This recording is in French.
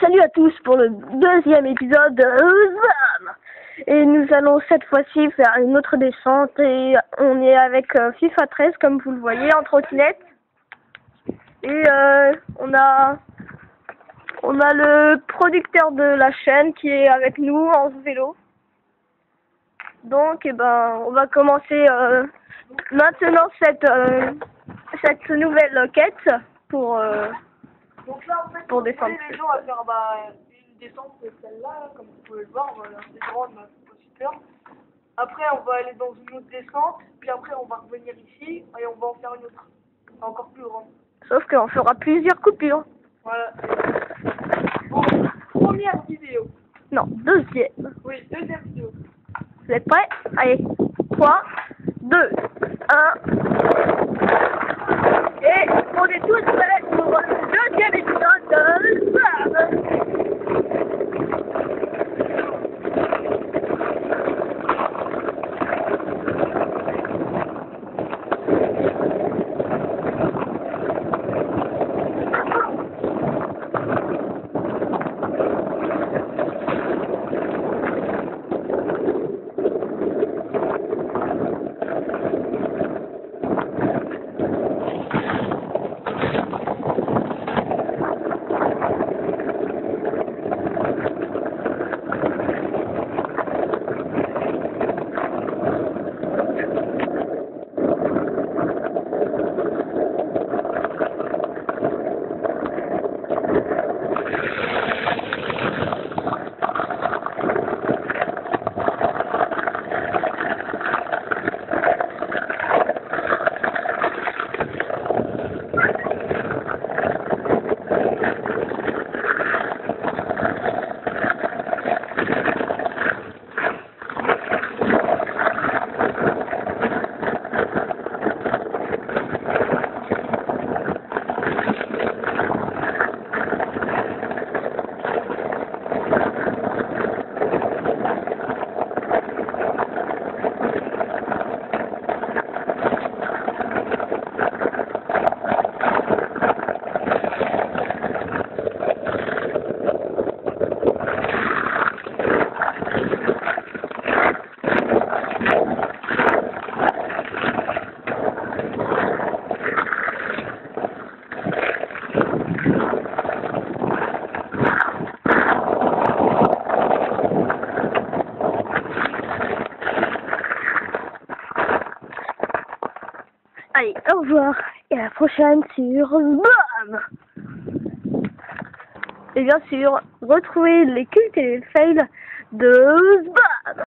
Salut à tous pour le deuxième épisode de Zam. Et nous allons cette fois-ci faire une autre descente et on est avec FIFA 13 comme vous le voyez en trottinette. Et on a le producteur de la chaîne qui est avec nous en vélo. Donc on va commencer maintenant cette nouvelle quête pour Donc là, en fait, pour on descendre. les gens à faire une descente de celle-là, comme vous pouvez le voir, voilà, c'est grande, mais c'est pas super. Après, on va aller dans une autre descente, puis après, on va revenir ici, et on va en faire une autre, encore plus grande. Sauf qu'on fera plusieurs coupures. Voilà. Bon, première vidéo. Non, deuxième. Oui, deuxième vidéo. Vous êtes prêts? Allez, 3, 2, 1. Et on est tous prêts pour le deuxième épisode de Zam. Allez, au revoir et à la prochaine sur BAM. Et bien sûr, retrouvez les cultes et les fails de BAM.